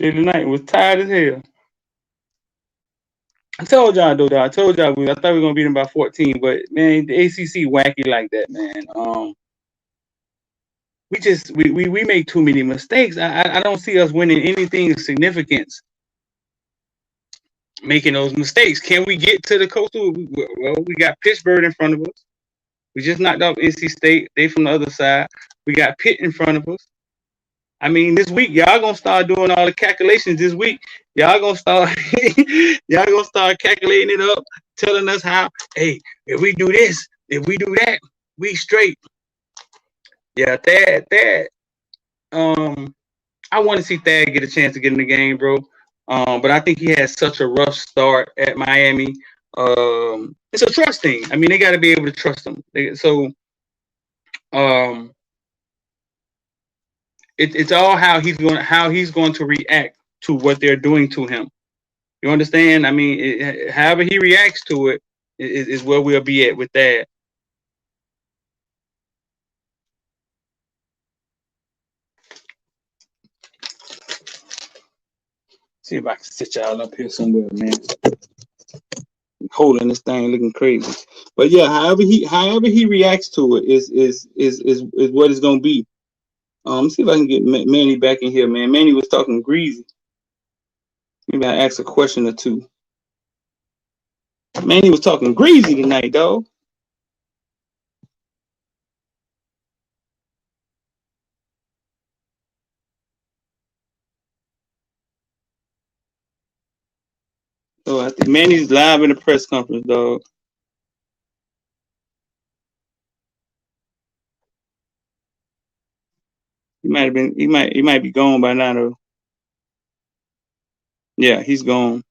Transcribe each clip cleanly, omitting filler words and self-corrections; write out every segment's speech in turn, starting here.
Jalen Knight was tired as hell. I told y'all though. I told y'all I thought we were gonna beat them by 14, but man, the ACC wacky like that, man. We make too many mistakes. I don't see us winning anything of significance. Making those mistakes. Can we get to the coastal? Well, we got Pittsburgh in front of us. We just knocked off NC State. They from the other side. We got Pitt in front of us. I mean, this week y'all gonna start doing all the calculations. This week y'all gonna start calculating it up, telling us how. Hey, if we do this, if we do that, we straight. Yeah, Thad. I want to see Thad get a chance to get in the game, bro. But I think he has such a rough start at Miami. It's a trust thing. I mean, they got to be able to trust him. It's all how he's going to react to what they're doing to him. You understand? I mean, however he reacts to it is where we'll be at with that. See if I can sit y'all up here somewhere, man. I'm holding this thing, looking crazy. But yeah, however he reacts to it is what it's gonna be. See if I can get Manny back in here, man. Manny was talking greasy. Maybe I ask a question or two. Manny was talking greasy tonight, dog. Oh, I think Manny's live in the press conference, dog. He might be gone by now, though. Yeah, he's gone.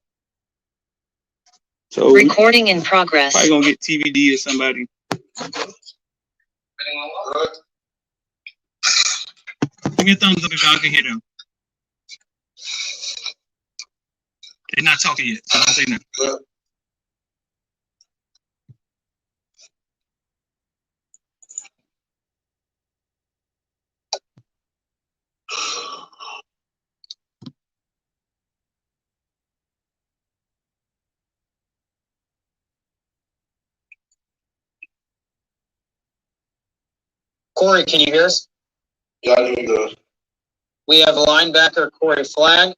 So recording in progress. Probably gonna get TVD or somebody. Give me a thumbs up if y'all can hear them. They're not talking yet, so don't say nothing. Corey, can you hear us? Yeah, I do good. We have a linebacker, Corey Flagg.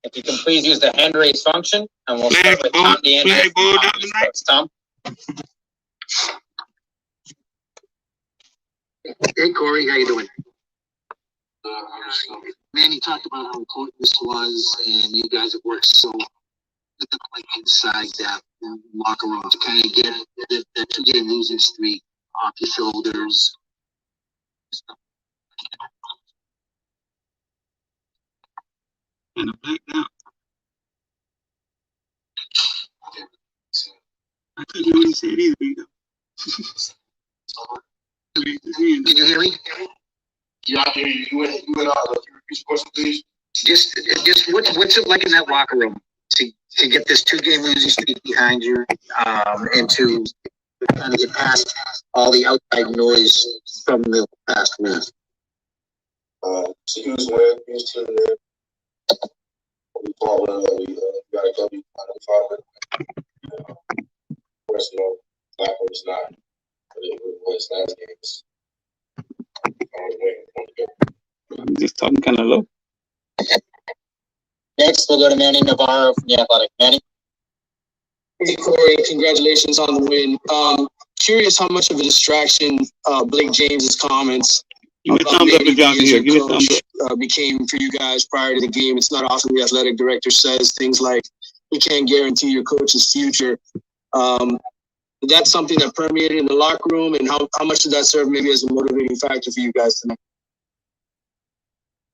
If you can please use the hand raise function, and we'll start with Tom DeAndre. Tom. Hey, Corey, how you doing? Manny talked about how important this was, and you guys have worked so like inside that locker room to kind of get the 2-game losing streak off your shoulders. And a black down. I couldn't really say it either. Can you hear me? Yeah, I hear you. You went repeat question, please. Just what's it like in that locker room to get this 2-game losing streak behind you, and to kind of get past all the outside noise from the past week? So he was winning. He was tuning in. We fought with we got a W. I fought with. Of course, Black was not. But it was last games. I'm just talking kind of low. Next, we'll go to Manny Navarro from The Athletic. Manny? Hey, Corey, congratulations on the win. Curious how much of a distraction Blake James's comments Give me a thumbs up if y'all can hear. Give me a thumbs up. Became for you guys prior to the game. It's not often the athletic director says things like, "We can't guarantee your coach's future." That's something that permeated in the locker room, and how much did that serve maybe as a motivating factor for you guys tonight?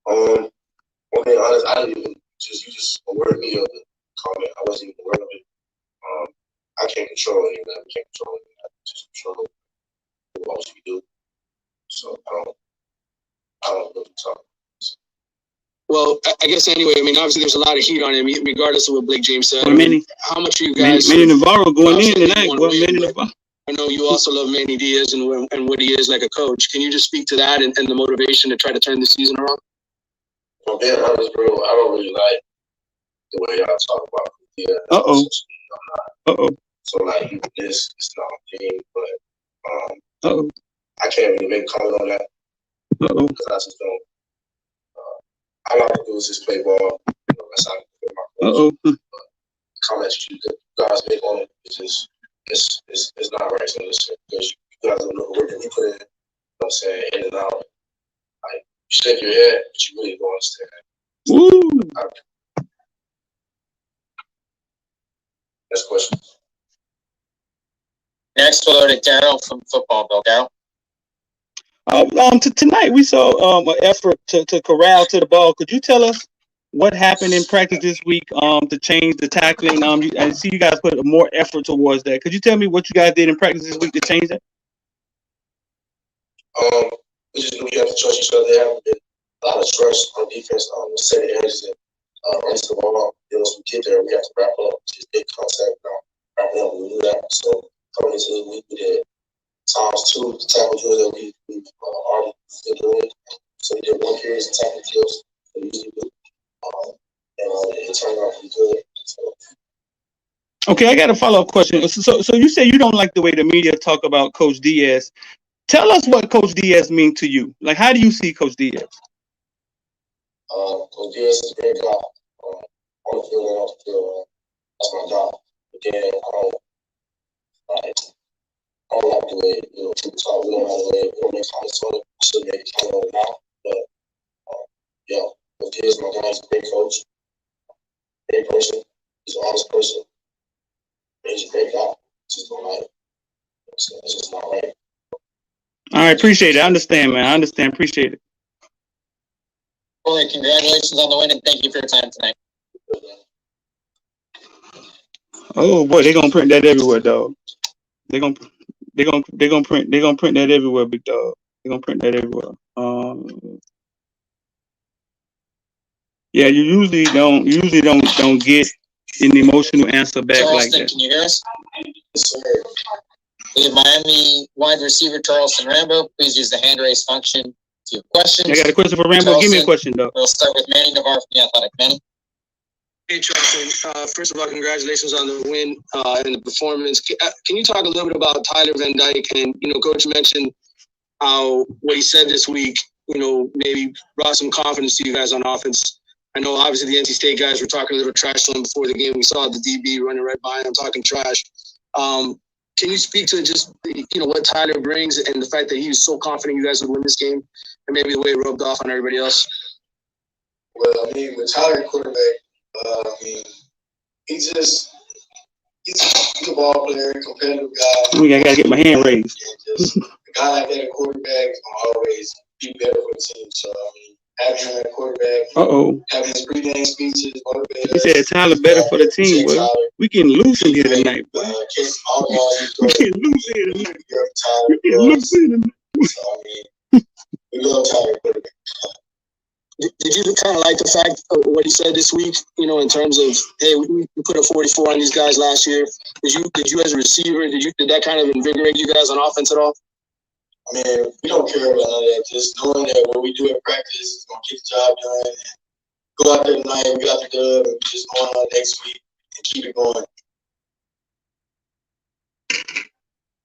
Well, being honest, I didn't even you just alerted me of the comment. I wasn't even aware of it. I can't control any of that. We can't control any of that. Just control what else we do. So I don't know what to talk about. Well, I guess anyway, I mean, obviously there's a lot of heat on him, regardless of what Blake James said. Well, how much are you guys... Manny Navarro going in tonight. Well, Manny Navarro. I know you also love Manny Diaz and what he is like a coach. Can you just speak to that and the motivation to try to turn the season around? I'm being honest, bro. I don't really like the way y'all talk about it. Yeah. So like this, it's not a thing, but I can't really make a comment on that because I just don't. All I can do is just play ball. You know, that's how I play my coach. But comments you guys make on it, it's not right. So listen, because you guys don't know the work that we put in. You know what I'm saying? In and out. Like, you shake your head, but you really don't understand. Woo! Next question. Next, we'll go to Daryl from Football Bill. Daryl. Tonight we saw an effort to corral to the ball. Could you tell us what happened in practice this week to change the tackling? I see you guys put more effort towards that. Could you tell me what you guys did in practice this week to change that? We just knew we have to trust each other. There haven't been a lot of trust on defense, setting edges and into the ball. Once we get there, we have to wrap up. Just big contact, wrapping up. We do that. So coming into the week, we did ×2 the tackle drills that we've already been doing. So we did 1 period of tackle drills that we usually do, and it turned out pretty good. So. Okay, I got a follow-up question. So you say you don't like the way the media talk about Coach Diaz. Tell us what Coach Diaz means to you. Like, how do you see Coach Diaz? Coach Diaz is a great guy. On the field and off the field, that's my job. But then I don't like the way, people talk. We don't like the way, we don't make comments on it. I should make a comment on it now. But, yeah, Coach Diaz, my guy, he's a great coach. Great person. He's an honest person. He's a great guy. Just don't like it. So it's just not right. All right, appreciate it. I understand, man. I understand. Appreciate it. Well, congratulations on the win, and thank you for your time tonight. Oh boy, they're gonna print that everywhere, dog. They're gonna print that everywhere, big dog. They're gonna print that everywhere. Yeah, you usually don't get an emotional answer back Charleston, like that. Can you hear us? We have Miami wide receiver Charleston Rambo. Please use the hand raise function to your questions. I got a question for Rambo. Charleston, Give me a question, though. We'll start with Manny Navarre from The Athletic. Manny. Hey, Charleston. First of all, congratulations on the win and the performance. Can you talk a little bit about Tyler Van Dyke? And, Coach mentioned how what he said this week, maybe brought some confidence to you guys on offense. I know, obviously, the NC State guys were talking a little trash to him before the game. We saw the DB running right by him, talking trash. Can you speak to just, what Tyler brings and the fact that he was so confident you guys would win this game and maybe the way it rubbed off on everybody else? Well, with Tyler quarterback, he's a ball player, competitive guy. I gotta get my hand raised. Just a guy like that at quarterback is gonna always be better for the team. So having him at quarterback, having his pregame speeches, motivating. He said Tyler better for the team. Well, we getting loose in here tonight. We getting loose here tonight. We getting loose here tonight. So we love Tyler quarterback. Did you kind of like the fact of what he said this week, in terms of, hey, we put a 44 on these guys last year? Did you as a receiver, did that kind of invigorate you guys on offense at all? We don't care about none of that. Just knowing that what we do at practice is going to get the job done. And go out there tonight, we got the dub, and just going on next week and keep it going.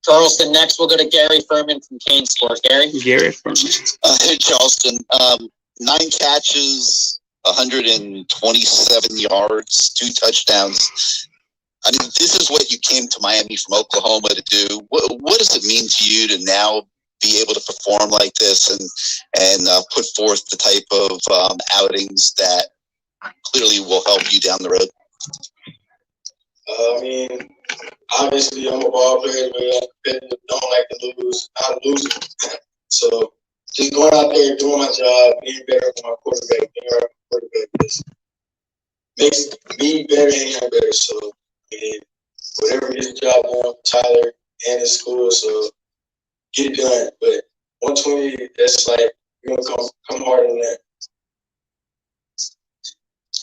Charleston, next we'll go to Gary Furman from Kane Sports. Gary Furman. Hey, Charleston. 9 catches, 127 yards, 2 touchdowns. This is what you came to Miami from Oklahoma to do. What does it mean to you to now be able to perform like this and put forth the type of outings that clearly will help you down the road? Obviously, I'm a ball player, but I don't like to lose. I'm losing. So just going out there, doing my job, being better than my quarterback, just makes me better and him better. So, whatever gets the job done, Tyler and his school, so get it done. But 120, that's like, we're going to come harder than that.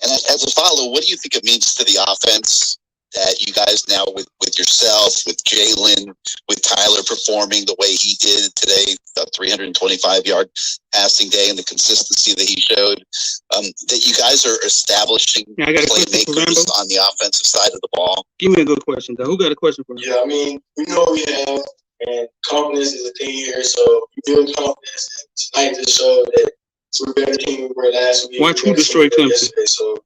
And as a follow, what do you think it means to the offense that you guys now with yourself, with Jalen, with Tyler performing the way he did today, the 325-yard passing day and the consistency that he showed, that you guys are establishing playmakers on the offensive side of the ball? Give me a good question, though. Who got a question for me? Yeah, I mean, we know what we have, and confidence is a thing here, so we build confidence, and tonight just showed that we're a better team than we were last week. Watch who destroyed Clemson. So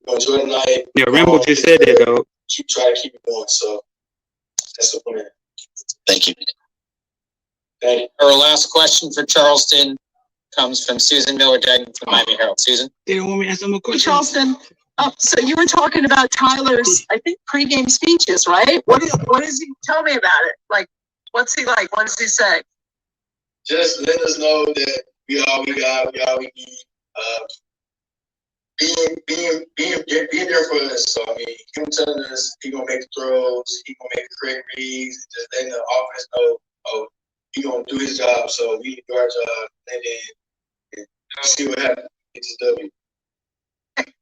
we're going to enjoy the night. Yeah, Rambo just said that, though. Try to keep it going, so that's the plan. Thank you. Thank you. Our last question for Charleston comes from Susan Miller-Dagnan from Miami Herald. Susan? They don't want me to ask them a question. Charleston, so you were talking about Tyler's, I think, pregame speeches, right? What is he? Tell me about it. Like, what's he like? What does he say? Just let us know that we all we got, we all we need. Being there for us. So I mean, him telling us he gonna make the throws, he gonna make the correct reads, just letting the offense know, oh, he gonna do his job. So we do our job, and then see what happens. It's a W.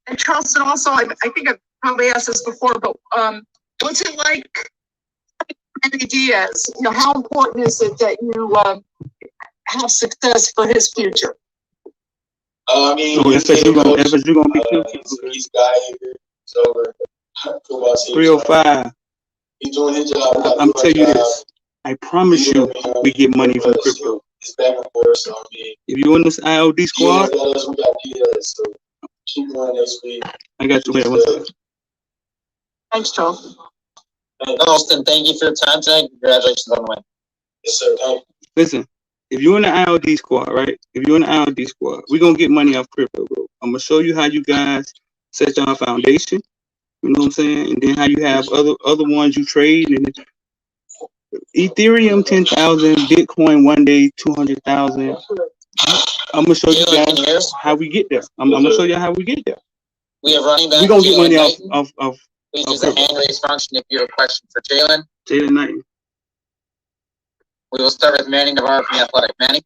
And Charleston also, I think I've probably asked this before, but what's it like, Andy Diaz? You know, how important is it that you have success for his future? I mean, you're gonna be he's a guy here. He's over football team. 305. He's doing his job. I'm telling you this. I promise you, we get money from crypto. It's back and forth. So I mean, if you in this IOD squad, we got PS. So keep going next week. I got you. Wait, Thanks, Charles. Charleston, thank you for your time today. Congratulations on the win. Yes, sir. Thank you. Listen, if you're in the IOD squad, right? If you're in the IOD squad, we're going to get money off crypto, bro. I'm going to show you how you guys set your foundation. You know what I'm saying? And then how you have other ones you trade. And Ethereum, 10,000. Bitcoin, one day, 200,000. I'm going to show you guys how we get there. I'm going to show you how we get there. We have running back. We're going to get money off Please use the hand raise function if you have a question for Jalen. Jalen Knight. We will start with Manny Navarro from The Athletic. Manny?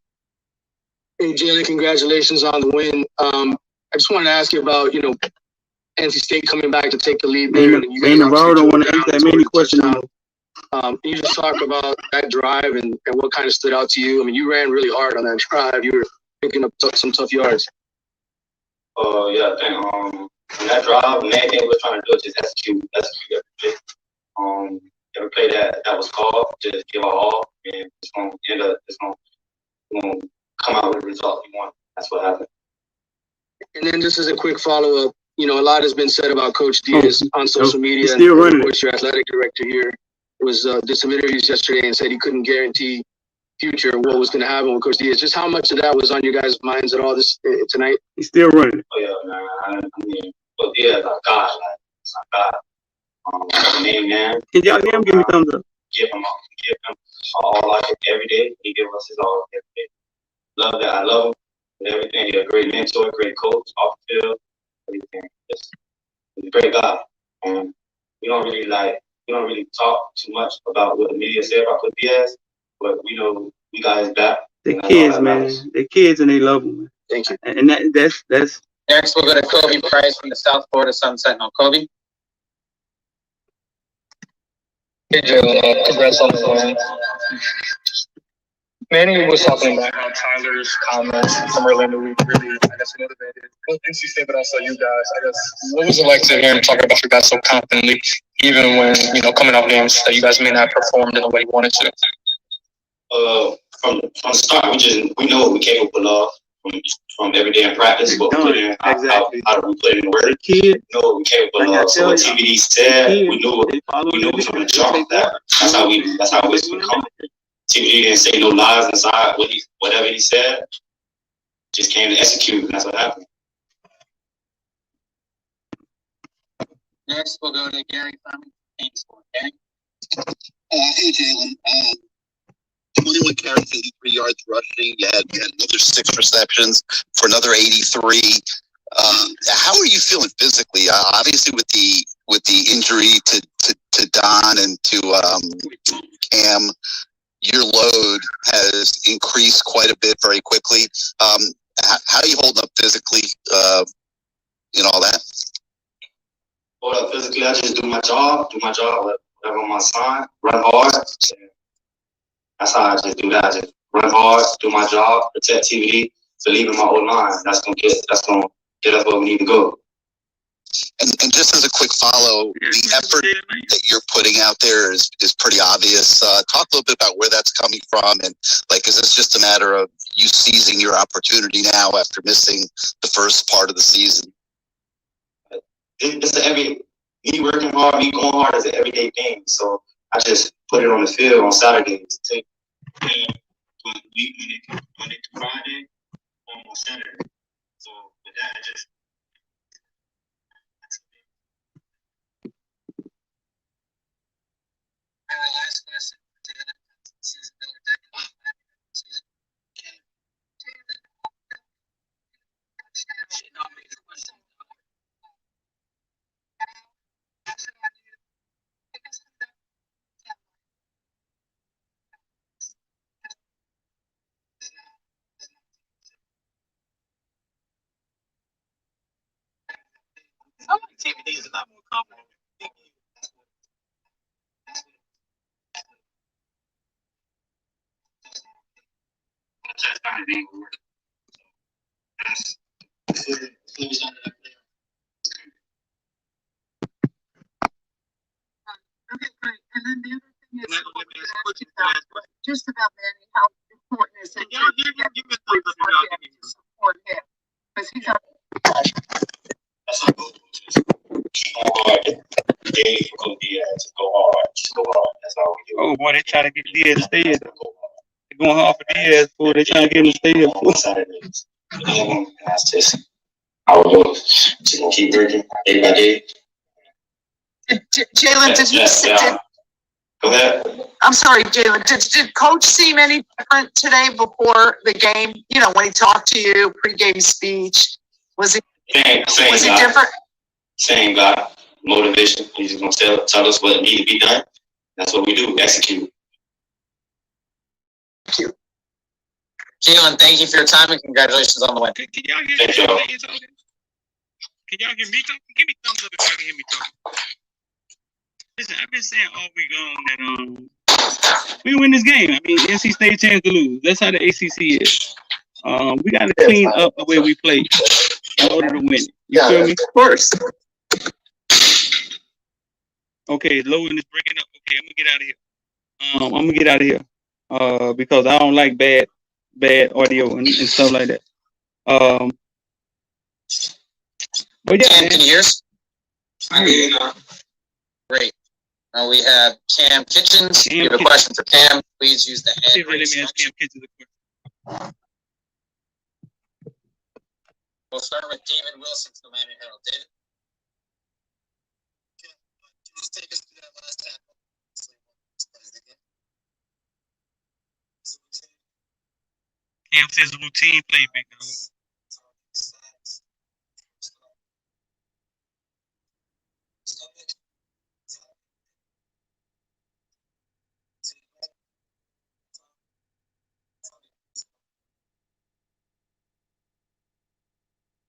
Hey, Jalen, congratulations on the win. I just wanted to ask you about, NC State coming back to take the lead there. Man Navarro don't want to answer that many questions. Can you just talk about that drive and what kind of stood out to you? I mean, you ran really hard on that drive. You were picking up some tough yards. Yeah, I think that drive, the main thing we were trying to do is just execute every play that was called, just give our all, and it's gonna come out with the result we want. That's what happened. And then just as a quick follow-up, a lot has been said about Coach Diaz on social media. Still running. Of course, your athletic director here did some interviews yesterday and said he couldn't guarantee future what was going to happen with Coach Diaz. Just how much of that was on your guys' minds at all this tonight? He's still running. Oh yeah, man. I mean, Coach Diaz, our God, it's our God. Main man. Can y'all give me thumbs up? Give him all like it every day. He gives us his all every day. Love that. I love him and everything. He's a great mentor, great coach off the field. Everything. He's a great guy. We don't really talk too much about what the media say about Coach Diaz, but we know we got his back. They're kids, man. They're kids and they love him, man. Thank you. And that's. Next, we'll go to Kobe Price from the South Florida Sun Sentinel. Kobe? Hey, Jalen, congrats on the win. Manny was talking about how Tyler's comments from Orlando really, motivated both NC State, but also you guys. I guess, what was it like to hear him talk about you guys so confidently, even when, coming off games that you guys may not have performed in the way you wanted to? From the start, we know what we're capable of from every day in practice, but how do we put it in the word? We know what we're capable of. So what TBD said, we knew from the jump that that's how it's become. TBD didn't say no lies inside. Whatever he said, just came to execute, and that's what happened. Next, we'll go to Gary Furman. Gary? Hey, Jalen. 21 carries, 83 yards rushing. You had another 6 receptions for another 83. How are you feeling physically? Obviously, with the injury to Don and to Cam, your load has increased quite a bit very quickly. How are you holding up physically in all that? Hold up, physically, I just do my job, whatever I'm assigned, run hard. That's how I just do that. I just run hard, do my job, protect TVD, believe in my old line. That's gonna get us where we need to go. And just as a quick follow, the effort that you're putting out there is pretty obvious. Talk a little bit about where that's coming from, and like, is this just a matter of you seizing your opportunity now after missing the first part of the season? It's me working hard, me going hard is an everyday thing. So I just put it on the field on Saturdays. Take week Monday to Friday on Saturday. So with that, I just. Last question. Season another decade season. TVD is a lot more comfortable. Okay, great. And then the other thing is just about Manny, how important is it to support him? Because he's up. That's a good one. Keep on hard. Daily for Coach Diaz. Go hard. Just go hard. That's all we do. Oh boy, they trying to get Diaz to stay here. They're going hard for Diaz, boy. They trying to get him to stay here. Saturdays. That's just how it goes. Just gonna keep working day by day. Jalen, did you see? Go ahead. I'm sorry, Jalen. Did Coach seem any different today before the game? You know, when he talked to you, pregame speech, was he different? Same guy. Motivation. He's just gonna tell us what needs to be done. That's what we do. Execute. Thank you. Jalen, thank you for your time and congratulations on the win. Can y'all hear me talking? Can y'all hear me talking? Give me thumbs up if y'all can hear me talking. Listen, I've been saying all week long that we win this game. I mean, NC State chance to lose. That's how the ACC is. We got to clean up the way we play in order to win. You feel me? Of course. Okay, Logan is breaking up. Okay, I'm gonna get out of here. I'm gonna get out of here because I don't like bad audio and stuff like that. But yeah, Cam, can you hear us? I hear you now. Great. Now we have Cam Kitchens. If you have a question for Cam, please use the hand raise function. We'll start with David Wilson from the Miami Herald. David? Can you just take us through that last tackle? Cam says routine play, big dog.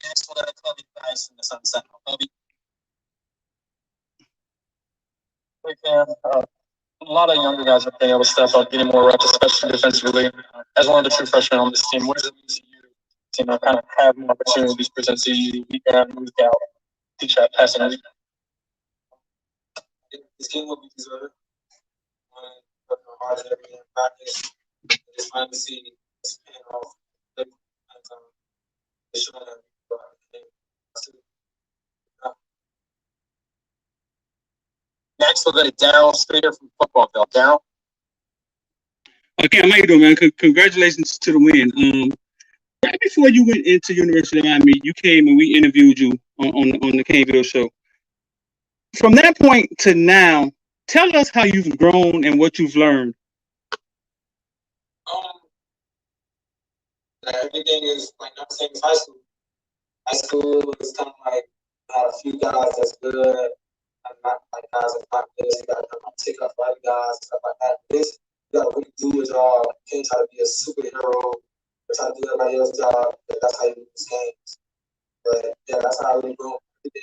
Next, we'll let a Kobe guys from the Sun Sentinel. Kobe. Hey, Cam. A lot of younger guys are being able to step up, getting more reps, especially defensively. As one of the true freshmen on this team, what does it mean to you to kind of have more opportunities presented to you week in and week out? Teach that passing. This game will be deserved. Working hard every day in practice. It's fun to see this paying off. Showing that Next, we'll go to Daryl Streeter from Footballville. Daryl? Okay, how you doing, man? Congratulations to the win. Right before you went into University of Miami, you came and we interviewed you on the Caneville show. From that point to now, tell us how you've grown and what you've learned. Everything is like not the same as high school. High school is kind of like I had a few guys that's good. I'm not like guys that's not good. You got to take up for other guys, stuff like that. This you got to really do your job. You can't try to be a superhero or try to do everybody else's job. That's how you win these games. But yeah, that's how I really grow.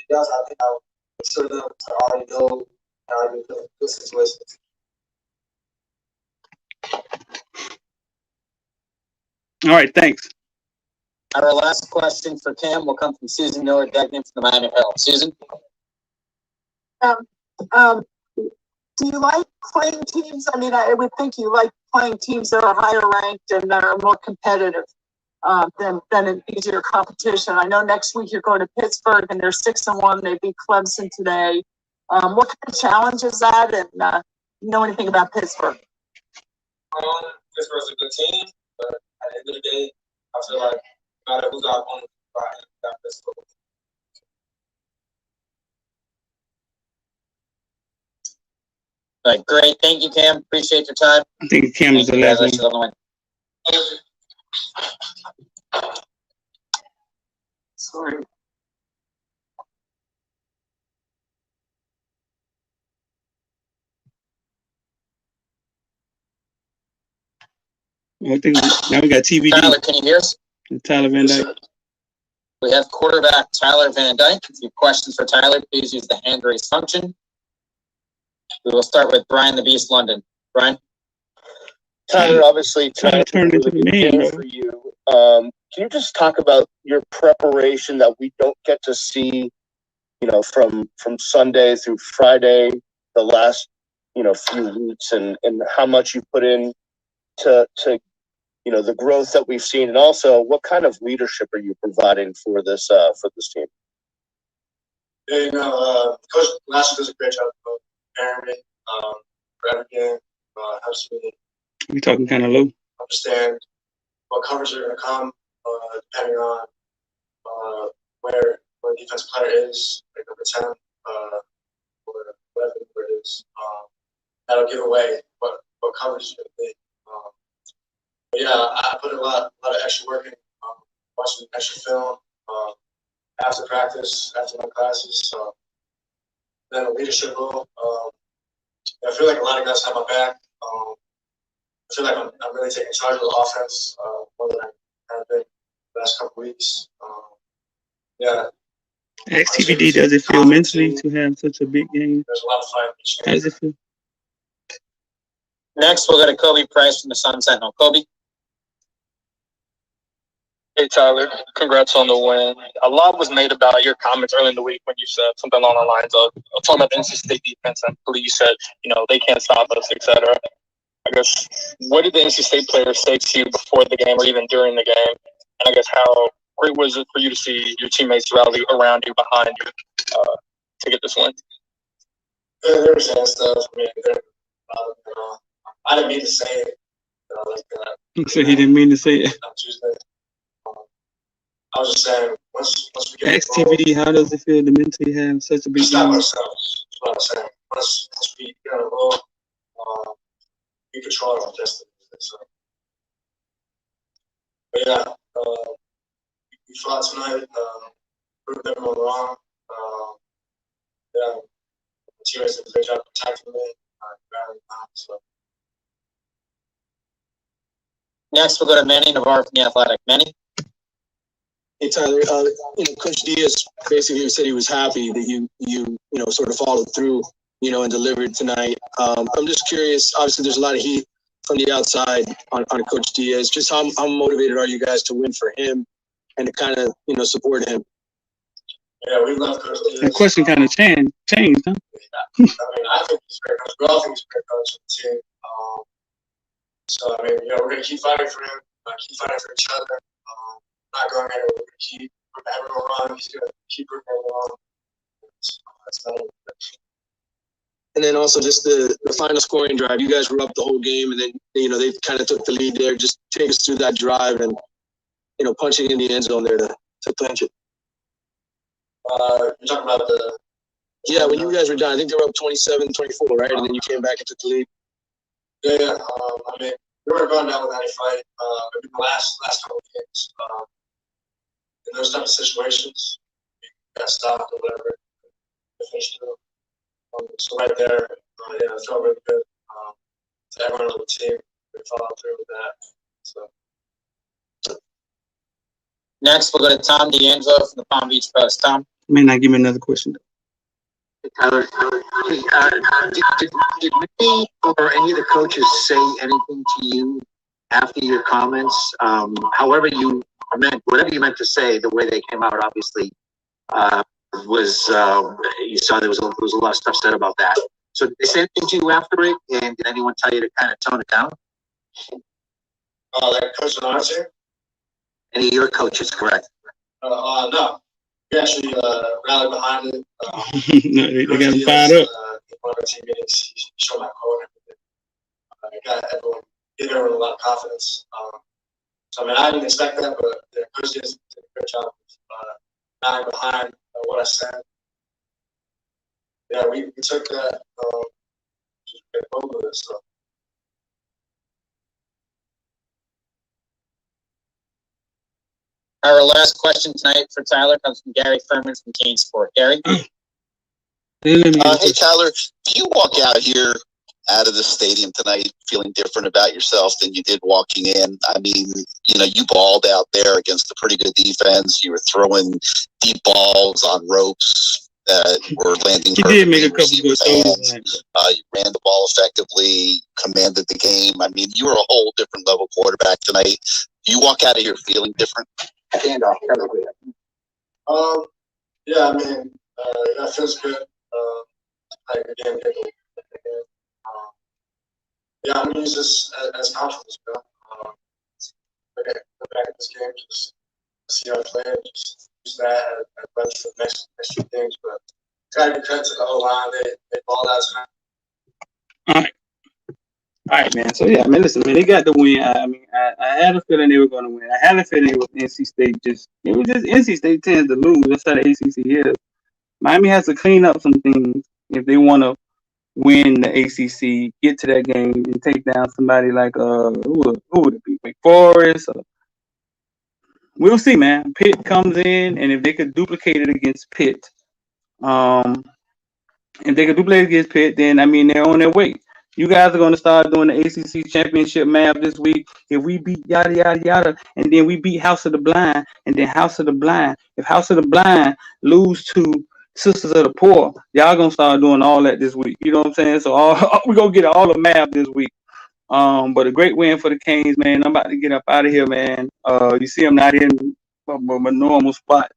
That's how I think I consider them to already know how to do good situations. All right, thanks. Our last question for Cam will come from Susan Miller Degnan from the Miami Herald. Susan? Do you like playing teams? I mean, I would think you like playing teams that are higher ranked and that are more competitive than an easier competition. I know next week you're going to Pittsburgh and they're 6-1. They beat Clemson today. What kind of challenge is that? And you know anything about Pittsburgh? Pittsburgh's a good team, but at the end of the day, I feel like no matter who's our opponent, Pittsburgh. All right, great. Thank you, Cam. Appreciate your time. I think Cam is the last one. On the win. Sorry. I think now we got TVD. Tyler, can you hear us? Tyler Van Dyke. We have quarterback Tyler Van Dyke. If you have questions for Tyler, please use the hand raise function. We will start with Brian the Beast London. Brian? Tyler, obviously, turned into the man for you. Can you just talk about your preparation that we don't get to see, you know, from Sunday through Friday, the last, you know, few weeks, and how much you put in to you know, the growth that we've seen, and also what kind of leadership are you providing for this team? Yeah, you know, Coach last does a great job of preparing me for every game. Helps me We talking kind of low. understand what covers are going to come, depending on where the defensive player is, like number 10, or whatever number it is. That'll give away what coverage is going to be. But yeah, I put a lot of extra work in, watching extra film after practice, after my classes. Then a leadership role. I feel like a lot of guys have my back. I feel like I'm really taking charge of the offense more than I have been the last couple weeks. Yeah. Ask TVD, does it feel mentally to have such a big game? There's a lot of fight each game. How does it feel? Next, we'll go to Kobe Price from the Sun Sentinel. Kobe? Hey, Tyler. Congrats on the win. A lot was made about your comments early in the week when you said something along the lines of talking about the NC State defense. I believe you said, you know, they can't stop us, etc. I guess, what did the NC State players say to you before the game or even during the game? And I guess how great was it for you to see your teammates rally around you, behind you, to get this win? Yeah, they were saying stuff. I mean, I didn't mean to say it like that. So he didn't mean to say it. On Tuesday. I was just saying, once we get Ask TVD, how does it feel to mentally have such a big stop game? ourselves. That's what I'm saying. Once we get on a roll, we control our destiny. So, but yeah, we fought tonight. Proved everyone wrong. Yeah, the teammates did a great job protecting me. So. Next, we'll go to Manny Navarro from The Athletic. Manny? Hey Tyler, you know, Coach Diaz basically said he was happy that you know, sort of followed through, you know, and delivered tonight. I'm just curious. Obviously, there's a lot of heat from the outside on Coach Diaz. Just how motivated are you guys to win for him and to kind of, you know, support him? Yeah, we love Coach Diaz. The question kind of changed, huh? I mean, I think he's a great coach. We all think he's a great coach for the team. So I mean, you know, we're gonna keep fighting for him. Keep fighting for each other. Not going anywhere. We're going to keep everyone wrong. He's going to keep everyone wrong. That's not And then also just the final scoring drive. You guys were up the whole game, and then, you know, they kind of took the lead there. Just take us through that drive and, you know, punching in the end zone there to clinch it. You're talking about the... Yeah, when you guys were down, I think they were up 27-24, right? And then you came back and took the lead. Yeah. I mean, we were going down without any fight. Maybe the last couple of games. In those type of situations, we got stopped or whatever. Finished through. So right there, yeah, it felt really good. To everyone on the team, we followed through with that. So. Next, we'll go to Tom D'Angelo from the Palm Beach Post. Tom? May not give me another question. Tyler, hey, did me or any of the coaches say anything to you after your comments? However you meant, whatever you meant to say, the way they came out, obviously, was you saw there was a lot of stuff said about that. So did they say anything to you after it, and did anyone tell you to kind of tone it down? Like Coach Lawrence? Any of your coaches, correct? No. We actually rallied behind it. They got him fired up. One of our team meetings, he showed my code and everything. It got everyone, gave everyone a lot of confidence. So I mean, I didn't expect that, but the coach did a great job rallying behind what I said. Yeah, we took that over this stuff. Our last question tonight for Tyler comes from Gary Furman from Kane Sport. Gary? Hey, Tyler, do you walk out here out of the stadium tonight feeling different about yourself than you did walking in? I mean, you know, you balled out there against a pretty good defense. You were throwing deep balls on ropes that were landing perfectly. He did make a couple good throws. You ran the ball effectively, commanded the game. I mean, you were a whole different level quarterback tonight. Do you walk out of here feeling different? Yeah, I mean, that feels good. Again, yeah, I'm gonna use this as confidence, you know. Look back at this game, just see how I play, and just use that as bunch for the next few games. But gotta be credit to the O-line. They balled out tonight. All right, man. So yeah, man. Listen, man. They got the win. I had a feeling they were going to win. I had a feeling it was NC State. It was just NC State tends to lose. That's how the ACC is. Miami has to clean up some things if they want to win the ACC, get to that game, and take down somebody like who would it be? Wake Forest. We'll see, man. Pitt comes in, and if they could duplicate it against Pitt, then I mean they're on their way. You guys are going to start doing the ACC championship math this week. If we beat yada, yada, yada, and then we beat House of the Blind, and then House of the Blind. If House of the Blind lose to Sisters of the Poor, y'all going to start doing all that this week. You know what I'm saying? So we're going to get all the math this week. But a great win for the Canes, man. I'm about to get up out of here, man. You see I'm not in my normal spot.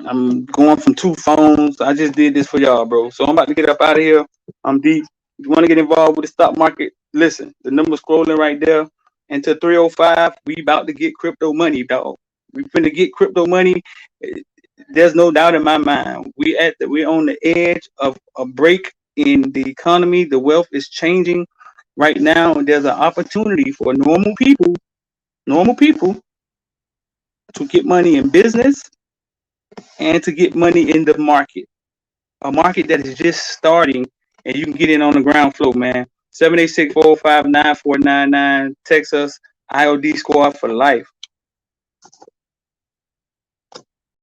I'm going from 2 phones. I just did this for y'all, bro. So I'm about to get up out of here. I'm deep. If you want to get involved with the stock market, listen, the number's scrolling right there. And to 305, we about to get crypto money, dog. We finna get crypto money. There's no doubt in my mind. We're on the edge of a break in the economy. The wealth is changing right now. And there's an opportunity for normal people to get money in business and to get money in the market. A market that is just starting, and you can get in on the ground floor, man. 786-405-9499. Text us. IOD squad for life.